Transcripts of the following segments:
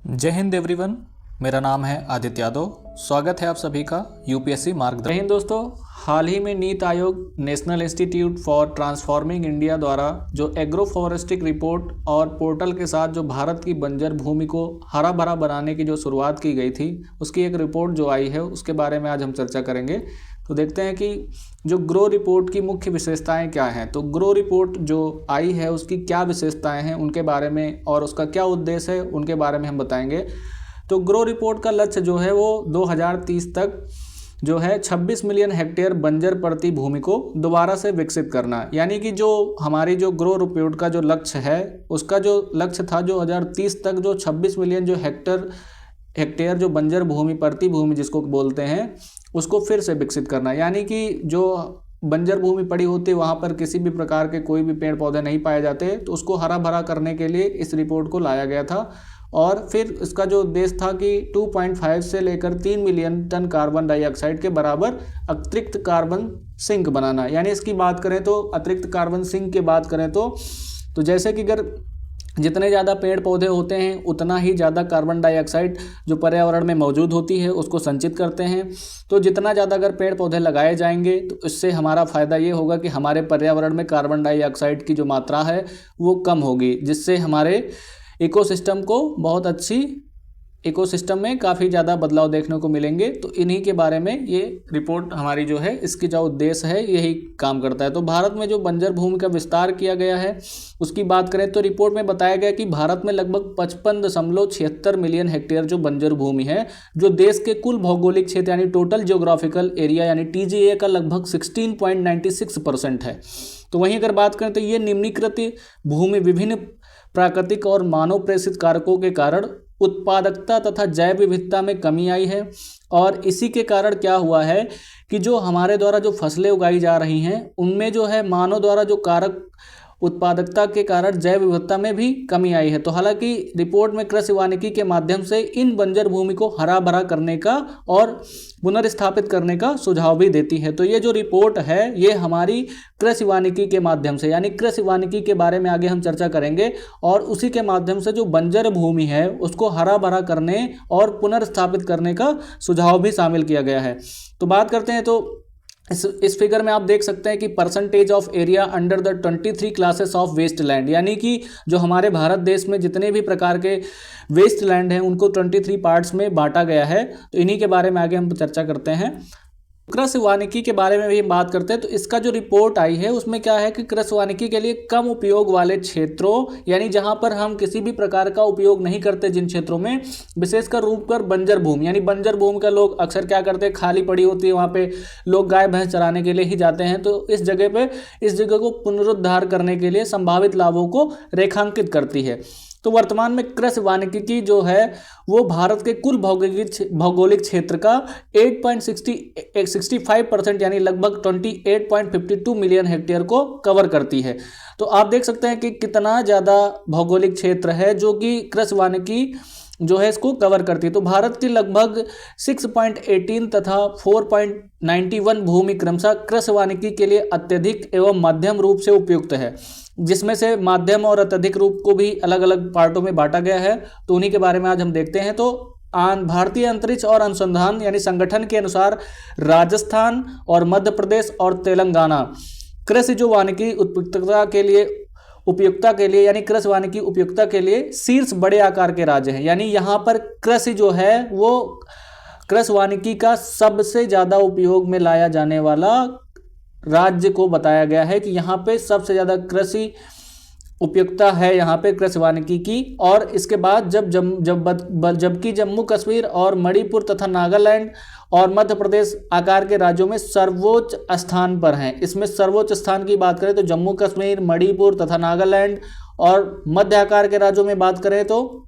जय हिंद एवरीवन। मेरा नाम है आदित्य यादव। स्वागत है आप सभी का यूपीएससी मार्गदर्शन। जय हिंद दोस्तों। हाल ही में NITI Aayog national institute for transforming India द्वारा जो एग्रो फॉरेस्ट्री रिपोर्ट और पोर्टल के साथ जो भारत की बंजर भूमि को हरा भरा बनाने की जो शुरुआत की गई थी, उसकी एक रिपोर्ट जो आई है उसके बारे में आज हम चर्चा करेंगे। तो देखते हैं कि जो ग्रो रिपोर्ट की मुख्य विशेषताएं क्या हैं। तो ग्रो रिपोर्ट जो आई है उसकी क्या विशेषताएं हैं उनके बारे में और उसका क्या उद्देश्य है उनके बारे में हम बताएंगे। तो ग्रो रिपोर्ट का लक्ष्य जो है वो 2030 तक जो है 26 मिलियन हेक्टेयर बंजर पड़ती भूमि को दोबारा से विकसित करना, यानी कि जो हमारी जो ग्रो रिपोर्ट का जो लक्ष्य है उसका जो लक्ष्य था जो 2030 तक जो 26 मिलियन जो हेक्टेयर जो बंजर भूमि पड़ती भूमि जिसको बोलते हैं उसको फिर से विकसित करना, यानी कि जो बंजर भूमि पड़ी होती है वहाँ पर किसी भी प्रकार के कोई भी पेड़ पौधे नहीं पाए जाते, तो उसको हरा भरा करने के लिए इस रिपोर्ट को लाया गया था। और फिर इसका जो उद्देश्य था कि 2.5 से लेकर 3 मिलियन टन कार्बन डाइऑक्साइड के बराबर अतिरिक्त कार्बन सिंक बनाना। यानी इसकी बात करें तो अतिरिक्त कार्बन सिंक की बात करें तो जैसे कि अगर जितने ज़्यादा पेड़ पौधे होते हैं उतना ही ज़्यादा कार्बन डाइऑक्साइड जो पर्यावरण में मौजूद होती है उसको संचित करते हैं। तो जितना ज़्यादा अगर पेड़ पौधे लगाए जाएंगे तो इससे हमारा फ़ायदा ये होगा कि हमारे पर्यावरण में कार्बन डाइऑक्साइड की जो मात्रा है वो कम होगी, जिससे हमारे इकोसिस्टम को बहुत अच्छी इकोसिस्टम में काफ़ी ज़्यादा बदलाव देखने को मिलेंगे। तो इन्हीं के बारे में ये रिपोर्ट हमारी जो है इसकी जो उद्देश्य है यही काम करता है। तो भारत में जो बंजर भूमि का विस्तार किया गया है उसकी बात करें तो रिपोर्ट में बताया गया कि भारत में लगभग 55.76 मिलियन हेक्टेयर जो बंजर भूमि है जो देश के कुल भौगोलिक क्षेत्र यानी टोटल जियोग्राफिकल एरिया यानी टीजीए का लगभग 16.96% है। तो वहीं अगर बात करें तो ये निम्नीकृत भूमि विभिन्न प्राकृतिक और मानव प्रेषित कारकों के कारण उत्पादकता तथा जैव विविधता में कमी आई है। और इसी के कारण क्या हुआ है कि जो हमारे द्वारा जो फसलें उगाई जा रही हैं उनमें जो है मानव द्वारा जो कारक उत्पादकता के कारण जैव विविधता में भी कमी आई है। तो हालांकि रिपोर्ट में कृषि वानिकी के माध्यम से इन बंजर भूमि को हरा भरा करने का और पुनर्स्थापित करने का सुझाव भी देती है। तो ये जो रिपोर्ट है ये हमारी कृषि वानिकी के माध्यम से, यानी कृषि वानिकी के बारे में आगे हम चर्चा करेंगे और उसी के माध्यम से जो बंजर भूमि है उसको हरा भरा करने और पुनर्स्थापित करने का सुझाव भी शामिल किया गया है। तो बात करते हैं तो इस फिगर में आप देख सकते हैं कि percentage of area under the 23 classes of waste land, यानी कि जो हमारे भारत देश में जितने भी प्रकार के वेस्ट लैंड हैं उनको 23 पार्ट्स में बांटा गया है। तो इन्हीं के बारे में आगे हम चर्चा करते हैं। कृषि वानिकी के बारे में भी हम बात करते हैं। तो इसका जो रिपोर्ट आई है उसमें क्या है कि कृषि वानिकी के लिए कम उपयोग वाले क्षेत्रों, यानी जहां पर हम किसी भी प्रकार का उपयोग नहीं करते जिन क्षेत्रों में, विशेषकर रूप कर बंजर भूमि, यानी बंजर भूमि का लोग अक्सर क्या करते हैं, खाली पड़ी होती है वहाँ पे लोग गाय भैंस चराने के लिए ही जाते हैं। तो इस जगह को पुनरुद्धार करने के लिए संभावित लाभों को रेखांकित करती है। तो वर्तमान में कृषि वानिकी जो है वो भारत के कुल भौगोलिक क्षेत्र का 8.65% यानी लगभग 28.52 मिलियन हेक्टेयर को कवर करती है। तो आप देख सकते हैं कि कितना ज़्यादा भौगोलिक क्षेत्र है जो कि कृषि वानिकी जो है इसको कवर करती है। तो भारत की लगभग 6.18 तथा 4.91 भूमि क्रमशः कृषि वानिकी के लिए अत्यधिक एवं मध्यम रूप से उपयुक्त है, जिसमें से माध्यम और अत्यधिक रूप को भी अलग अलग पार्टों में बांटा गया है। तो उन्हीं के बारे में आज हम देखते हैं। तो भारतीय अंतरिक्ष और अनुसंधान यानी संगठन के अनुसार राजस्थान और मध्य प्रदेश और तेलंगाना कृषि जो वानिकी उपयुक्तता के लिए यानी कृषि वानिकी उपयुक्तता के लिए शीर्ष बड़े आकार के राज्य हैं। यानी यहाँ पर कृषि जो है वो कृषि वानिकी का सबसे ज़्यादा उपयोग में लाया जाने वाला राज्य को बताया गया है कि यहाँ पे सबसे ज़्यादा कृषि उपयुक्तता है यहाँ पे कृषि वानिकी की। और इसके बाद जबकि जम्मू कश्मीर और मणिपुर तथा नागालैंड और मध्य प्रदेश आकार के राज्यों में सर्वोच्च स्थान पर हैं। इसमें सर्वोच्च स्थान की बात करें तो जम्मू कश्मीर, मणिपुर तथा नागालैंड, और मध्य आकार के राज्यों में बात करें तो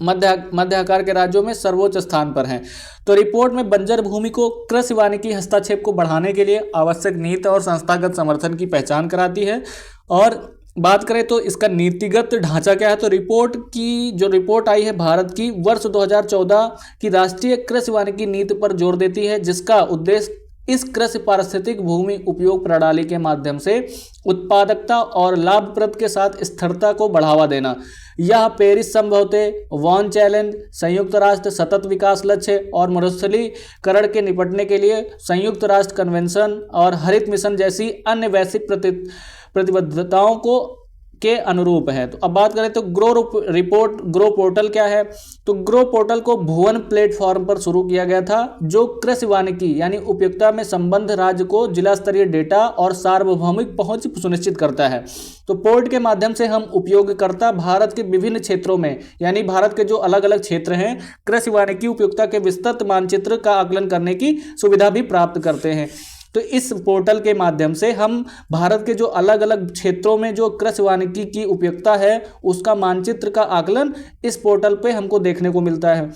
मध्य आकार के राज्यों में सर्वोच्च स्थान पर हैं। तो रिपोर्ट में बंजर भूमि को कृषि वानिकी हस्तक्षेप को बढ़ाने के लिए आवश्यक नीति और संस्थागत समर्थन की पहचान कराती है। और बात करें तो इसका नीतिगत ढांचा क्या है, तो रिपोर्ट आई है भारत की वर्ष 2014 की राष्ट्रीय कृषि वानिकी नीति पर जोर देती है, जिसका उद्देश्य इस कृषि पारिस्थितिक भूमि उपयोग प्रणाली के माध्यम से उत्पादकता और लाभप्रद के साथ स्थिरता को बढ़ावा देना। यह पेरिस समझौते, वॉन चैलेंज, संयुक्त राष्ट्र सतत विकास लक्ष्य और मरुस्थलीकरण के निपटने के लिए संयुक्त राष्ट्र कन्वेंशन और हरित मिशन जैसी अन्य वैश्विक प्रतिबद्धताओं को के अनुरूप है। तो अब बात करें तो ग्रो पोर्टल क्या है? तो ग्रो पोर्टल को भुवन प्लेटफॉर्म पर शुरू किया गया था, जो कृषि वानिकी यानी उपयोगिता में संबद्ध राज्य को जिला स्तरीय डेटा और सार्वभौमिक पहुंच सुनिश्चित करता है। तो पोर्ट के माध्यम से हम उपयोगकर्ता भारत के विभिन्न क्षेत्रों में, यानी भारत के जो अलग अलग क्षेत्र हैं, कृषि वानिकी उपयोगिता के विस्तृत मानचित्र का आकलन करने की सुविधा भी प्राप्त करते हैं। तो इस पोर्टल के माध्यम से हम भारत के जो अलग अलग क्षेत्रों में जो कृषि वानिकी की उपयोगिता है उसका मानचित्र का आकलन इस पोर्टल पे हमको देखने को मिलता है।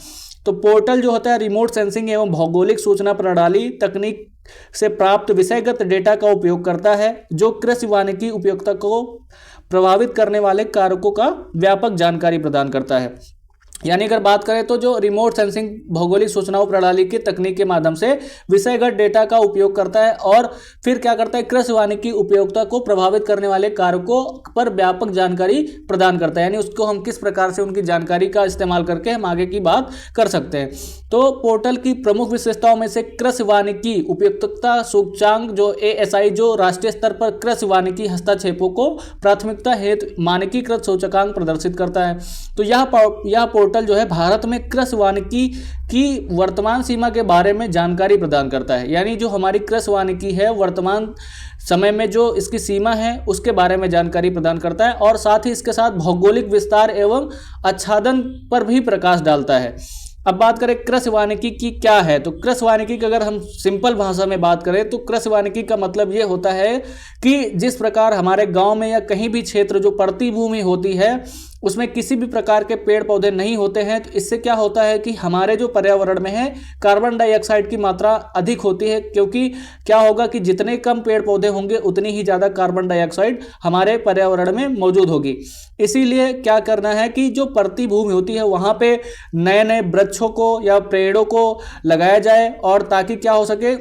तो पोर्टल जो होता है रिमोट सेंसिंग एवं भौगोलिक सूचना प्रणाली तकनीक से प्राप्त विषयगत डेटा का उपयोग करता है, जो कृषि वानिकी उपयोगिता को प्रभावित करने वाले कारकों का व्यापक जानकारी प्रदान करता है। यानी अगर बात करें तो जो रिमोट सेंसिंग भौगोलिक सूचनाओं प्रणाली की तकनीक के माध्यम से विषयगत डेटा का उपयोग करता है और फिर क्या करता है, कृषि वानिकी उपयोगिता को प्रभावित करने वाले कारकों पर व्यापक जानकारी प्रदान करता है। यानी उसको हम किस प्रकार से उनकी जानकारी का इस्तेमाल करके हम आगे की बात कर सकते हैं। तो पोर्टल की प्रमुख विशेषताओं में से कृषि वानिकी उपयुक्तता सूचकांक जो ASI जो राष्ट्रीय स्तर पर कृषि वानिकी हस्तक्षेपों को प्राथमिकता हेतु मानकीकृत सूचकांक प्रदर्शित करता है। तो यह पोर्टल जो है भारत में कृषि वानिकी की वर्तमान सीमा के बारे में जानकारी प्रदान करता है। यानी जो हमारी कृषि वानिकी है वर्तमान समय में जो इसकी सीमा है उसके बारे में जानकारी प्रदान करता है और साथ ही इसके साथ भौगोलिक विस्तार एवं आच्छादन पर भी प्रकाश डालता है। अब बात करें कृषि वानिकी की क्या है, तो कृषि वानिकी की अगर हम सिंपल भाषा में बात करें तो कृषि वानिकी का मतलब ये होता है कि जिस प्रकार हमारे गांव में या कहीं भी क्षेत्र जो पड़ती भूमि होती है उसमें किसी भी प्रकार के पेड़ पौधे नहीं होते हैं, तो इससे क्या होता है कि हमारे जो पर्यावरण में है कार्बन डाइऑक्साइड की मात्रा अधिक होती है, क्योंकि क्या होगा कि जितने कम पेड़ पौधे होंगे उतनी ही ज़्यादा कार्बन डाइऑक्साइड हमारे पर्यावरण में मौजूद होगी। इसीलिए क्या करना है कि जो पड़ती भूमि होती है वहाँ पे नए नए वृक्षों को या पेड़ों को लगाया जाए और ताकि क्या हो सके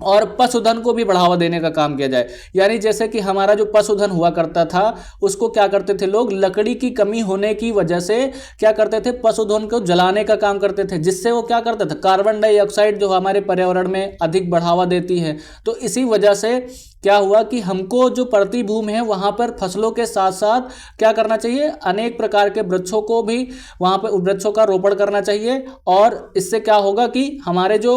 और पशुधन को भी बढ़ावा देने का काम किया जाए। यानी जैसे कि हमारा जो पशुधन हुआ करता था उसको क्या करते थे लोग, लकड़ी की कमी होने की वजह से क्या करते थे, पशुधन को जलाने का काम करते थे, जिससे वो क्या करते थे, कार्बन डाइऑक्साइड जो हमारे पर्यावरण में अधिक बढ़ावा देती है। तो इसी वजह से क्या हुआ कि हमको जो पड़ती भूमि है वहाँ पर फसलों के साथ साथ क्या करना चाहिए, अनेक प्रकार के वृक्षों को भी वहाँ पर वृक्षों का रोपण करना चाहिए। और इससे क्या होगा कि हमारे जो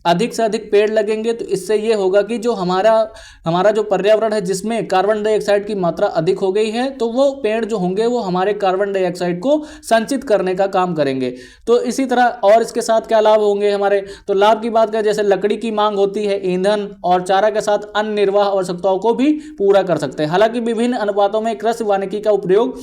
अधिक से अधिक पेड़ लगेंगे तो इससे ये होगा कि जो हमारा जो पर्यावरण है जिसमें कार्बन डाइऑक्साइड की मात्रा अधिक हो गई है तो वो पेड़ जो होंगे वो हमारे कार्बन डाइऑक्साइड को संचित करने का काम करेंगे। तो इसी तरह और इसके साथ क्या लाभ होंगे हमारे, तो लाभ की बात करें जैसे लकड़ी की मांग होती है, ईंधन और चारा के साथ अन्य निर्वाह आवश्यकताओं को भी पूरा कर सकते हैं। हालांकि विभिन्न अनुपातों में कृषि वानिकी का उपयोग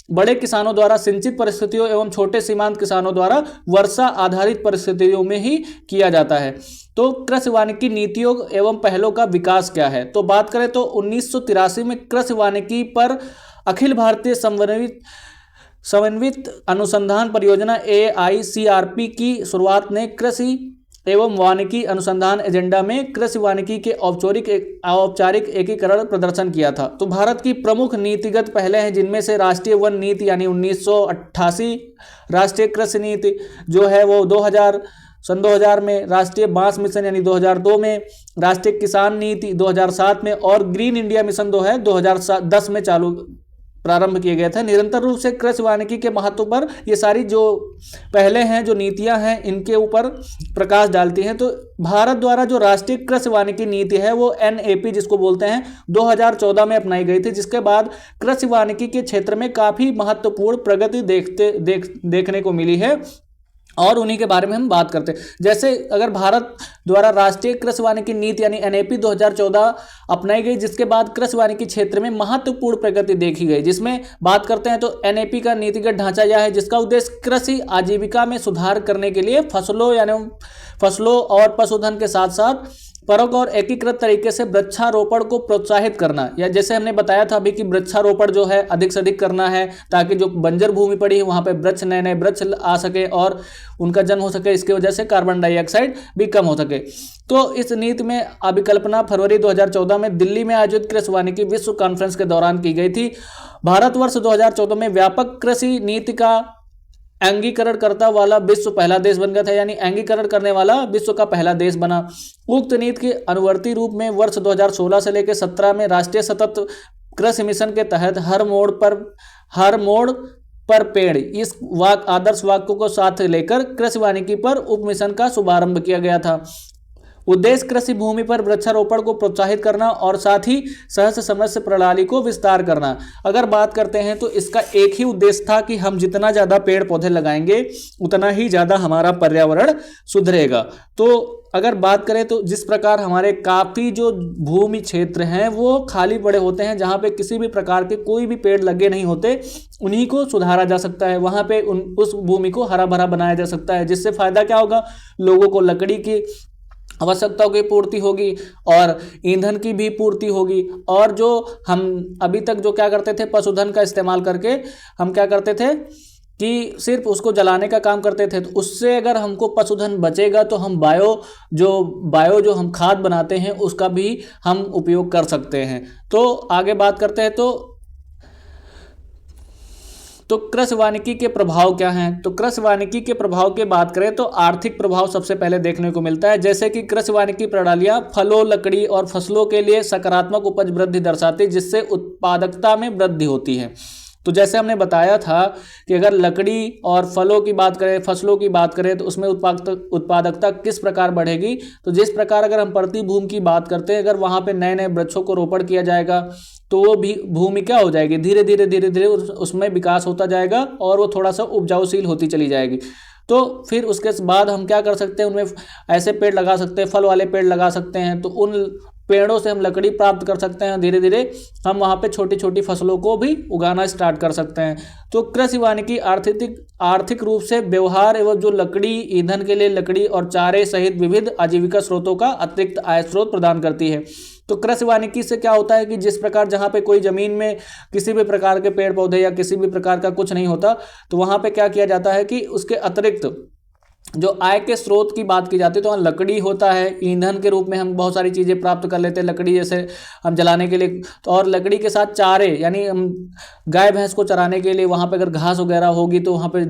बड़े किसानों द्वारा सिंचित परिस्थितियों एवं छोटे सीमांत किसानों द्वारा वर्षा आधारित परिस्थितियों में ही किया जाता है। तो कृषि वानिकी नीतियों एवं पहलों का विकास क्या है, तो बात करें तो 1983 में कृषि वानिकी पर अखिल भारतीय समन्वित अनुसंधान परियोजना AICRP की शुरुआत ने कृषि एवं वानिकी अनुसंधान एजेंडा में कृषि वानिकी के औपचारिक एकीकरण प्रदर्शन किया था। तो भारत की प्रमुख नीतिगत पहले हैं जिनमें से राष्ट्रीय वन नीति यानी 1988, राष्ट्रीय कृषि नीति जो है वो 2000 में, राष्ट्रीय बांस मिशन यानी 2002 में, राष्ट्रीय किसान नीति 2007 में और ग्रीन इंडिया मिशन 2010 में प्रारंभ किए गए थे। निरंतर रूप से कृषि वानिकी के महत्व पर ये सारी जो पहले हैं जो नीतियां हैं इनके ऊपर प्रकाश डालती हैं। तो भारत द्वारा जो राष्ट्रीय कृषि वानिकी नीति है वो NAP जिसको बोलते हैं 2014 में अपनाई गई थी, जिसके बाद कृषि वानिकी के क्षेत्र में काफ़ी महत्वपूर्ण प्रगति देखने को मिली है और उन्हीं के बारे में हम बात करते हैं। जैसे अगर भारत द्वारा राष्ट्रीय कृषि वानिकी नीति यानी NAP 2014 अपनाई गई, जिसके बाद कृषि वानिकी क्षेत्र में महत्वपूर्ण प्रगति देखी गई। जिसमें बात करते हैं तो NAP का नीतिगत ढांचा यह है जिसका उद्देश्य कृषि आजीविका में सुधार करने के लिए फसलों और पशुधन के साथ साथ परक और एकीकृत तरीके से वृक्षारोपण को प्रोत्साहित करना, या जैसे हमने बताया था अभी कि वृक्षारोपण जो है अधिक से अधिक करना है ताकि जो बंजर भूमि पड़ी है वहाँ पे नए नए वृक्ष आ सके और उनका जन्म हो सके, इसकी वजह से कार्बन डाइऑक्साइड भी कम हो सके। तो इस नीति में अभिकल्पना फरवरी 2014 में दिल्ली में आयोजित कृषि वानिकी विश्व कॉन्फ्रेंस के दौरान की गई थी। भारतवर्ष 2014 में व्यापक कृषि नीति का अंगीकरण करता वाला विश्व पहला देश बन गया था, यानी अंगीकरण करने वाला विश्व का पहला देश बना। उक्त नीति के अनुवर्ती रूप में वर्ष 2016 से लेकर 17 में राष्ट्रीय सतत कृषि मिशन के तहत हर मोड़ पर पेड़, इस आदर्श वाक्य को साथ लेकर कृषि वानिकी पर उप मिशन का शुभारंभ किया गया था। उद्देश्य कृषि भूमि पर वृक्षारोपण को प्रोत्साहित करना और साथ ही सहज समस्या प्रणाली को विस्तार करना। अगर बात करते हैं तो इसका एक ही उद्देश्य था कि हम जितना ज़्यादा पेड़ पौधे लगाएंगे उतना ही ज़्यादा हमारा पर्यावरण सुधरेगा। तो अगर बात करें तो जिस प्रकार हमारे काफ़ी जो भूमि क्षेत्र हैं वो खाली पड़े होते हैं, जहाँ पे किसी भी प्रकार के कोई भी पेड़ लगे नहीं होते, उन्हीं को सुधारा जा सकता है। वहाँ पे उस भूमि को हरा भरा बनाया जा सकता है, जिससे फायदा क्या होगा, लोगों को लकड़ी की आवश्यकताओं की पूर्ति होगी और ईंधन की भी पूर्ति होगी। और जो हम अभी तक जो क्या करते थे, पशुधन का इस्तेमाल करके हम क्या करते थे कि सिर्फ उसको जलाने का काम करते थे, तो उससे अगर हमको पशुधन बचेगा तो हम बायो जो हम खाद बनाते हैं उसका भी हम उपयोग कर सकते हैं। तो आगे बात करते हैं तो कृषि वानिकी के प्रभाव क्या हैं। तो कृषि वानिकी के प्रभाव की बात करें तो आर्थिक प्रभाव सबसे पहले देखने को मिलता है, जैसे कि कृषि वानिकी प्रणालियां फलों, लकड़ी और फसलों के लिए सकारात्मक उपज वृद्धि दर्शाती है, जिससे उत्पादकता में वृद्धि होती है। तो जैसे हमने बताया था कि अगर लकड़ी और फलों की बात करें, फसलों की बात करें, तो उसमें उत्पादकता किस प्रकार बढ़ेगी। तो जिस प्रकार अगर हम प्रति भूमि की बात करते हैं, अगर वहाँ पे नए नए वृक्षों को रोपण किया जाएगा तो वो भी भूमि क्या हो जाएगी, धीरे धीरे उसमें विकास होता जाएगा और वो थोड़ा सा उपजाऊशील होती चली जाएगी। तो फिर उसके बाद हम क्या कर सकते हैं, उनमें ऐसे पेड़ लगा सकते हैं, फल वाले पेड़ लगा सकते हैं, तो उन पेड़ों से हम लकड़ी प्राप्त कर सकते हैं। धीरे धीरे हम वहाँ पे छोटी छोटी फसलों को भी उगाना स्टार्ट कर सकते हैं। तो कृषि वानिकी आर्थिक रूप से व्यवहार एवं जो लकड़ी, ईंधन के लिए लकड़ी और चारे सहित विविध आजीविका स्रोतों का अतिरिक्त आय स्रोत प्रदान करती है। तो कृषि वानिकी से क्या होता है कि जिस प्रकार जहाँ पे कोई ज़मीन में किसी भी प्रकार के पेड़ पौधे या किसी भी प्रकार का कुछ नहीं होता, तो वहाँ पे क्या किया जाता है कि उसके अतिरिक्त जो आय के स्रोत की बात की जाती है तो वहाँ लकड़ी होता है, ईंधन के रूप में हम बहुत सारी चीज़ें प्राप्त कर लेते हैं, लकड़ी जैसे हम जलाने के लिए, तो और लकड़ी के साथ चारे, यानी हम गाय भैंस को चराने के लिए वहाँ पे अगर घास वगैरह होगी तो वहाँ पे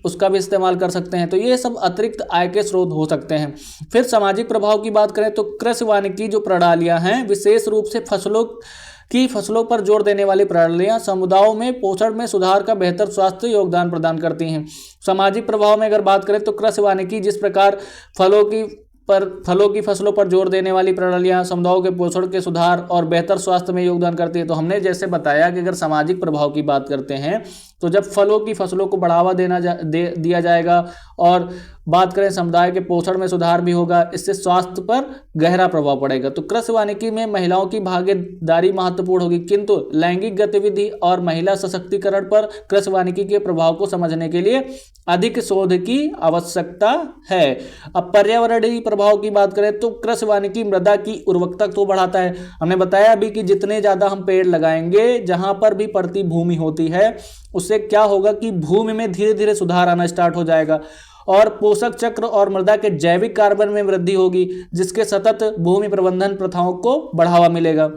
उसका भी इस्तेमाल कर सकते हैं। तो ये सब अतिरिक्त आय के स्रोत हो सकते हैं। फिर सामाजिक प्रभाव की बात करें तो कृषि वानिकी जो प्रणालियाँ हैं विशेष रूप से फसलों पर जोर देने वाली प्रणालियां समुदायों में पोषण में सुधार का बेहतर स्वास्थ्य योगदान प्रदान करती हैं। सामाजिक प्रभाव में अगर बात करें तो कृषि वानिकी जिस प्रकार फलों की फसलों पर जोर देने वाली प्रणालियां समुदायों के पोषण के सुधार और बेहतर स्वास्थ्य में योगदान करती है। तो हमने जैसे बताया कि अगर सामाजिक प्रभाव की बात करते हैं तो जब फलों की फसलों को बढ़ावा दिया जाएगा और बात करें समुदाय के पोषण में सुधार भी होगा, इससे स्वास्थ्य पर गहरा प्रभाव पड़ेगा। तो कृषि वानिकी में महिलाओं की भागीदारी महत्वपूर्ण होगी, किंतु लैंगिक गतिविधि और महिला सशक्तिकरण पर कृषि वानिकी के प्रभाव को समझने के लिए अधिक शोध की आवश्यकता है। अब पर्यावरणीय प्रभाव की बात करें तो कृषि वानिकी मृदा की उर्वरकता को बढ़ाता है। हमने बताया अभी कि जितने ज़्यादा हम पेड़ लगाएंगे, जहाँ पर भी पड़ती भूमि होती है, उससे क्या होगा कि भूमि में धीरे धीरे सुधार आना स्टार्ट हो जाएगा और पोषक चक्र और मृदा के जैविक कार्बन में वृद्धि होगी, जिसके सतत भूमि प्रबंधन प्रथाओं को बढ़ावा मिलेगा।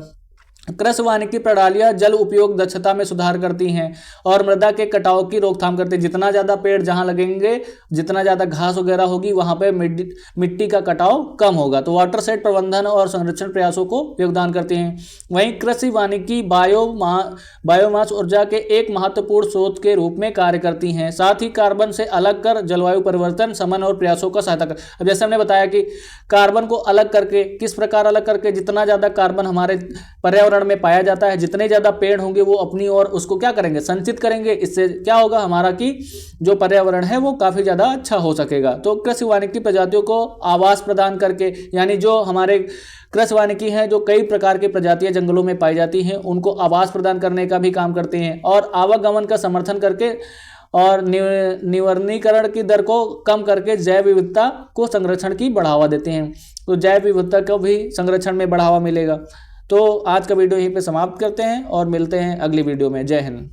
कृषि वानिकी प्रणालियां जल उपयोग दक्षता में सुधार करती हैं और मृदा के कटाव की रोकथाम करती हैं। जितना ज़्यादा पेड़ जहां लगेंगे, जितना ज़्यादा घास वगैरह होगी, वहां पे मिट्टी का कटाव कम होगा। तो वाटर सेट प्रबंधन और संरक्षण प्रयासों को योगदान करते हैं। वहीं कृषि वानिकी बायोमास ऊर्जा के एक महत्वपूर्ण स्रोत के रूप में कार्य करती हैं, साथ ही कार्बन से अलग कर जलवायु परिवर्तन शमन और प्रयासों का सहायता कर। अब जैसे हमने बताया कि कार्बन को अलग करके, किस प्रकार अलग करके, जितना ज़्यादा कार्बन हमारे पर्यावरण में पाया जाता है, जितने ज्यादा पेड़ होंगे वो अपनी ओर उसको क्या करेंगे, संचित करेंगे। इससे क्या होगा, हमारा की जो पर्यावरण है वो काफी ज्यादा अच्छा हो सकेगा। तो कृषि वानिकी प्रजातियों को आवास प्रदान करके, यानी जो हमारे कृषि वानिकी हैं जो कई प्रकार की प्रजातियां जंगलों में पाई जाती हैं, उनको आवास प्रदान करने का भी काम करते हैं और आवागमन का समर्थन करके और निवर्णीकरण की दर को कम करके जैव विविधता को संरक्षण की बढ़ावा देते हैं। तो जैव विविधता को भी संरक्षण में बढ़ावा मिलेगा। तो आज का वीडियो यहीं पे समाप्त करते हैं और मिलते हैं अगली वीडियो में। जय हिंद।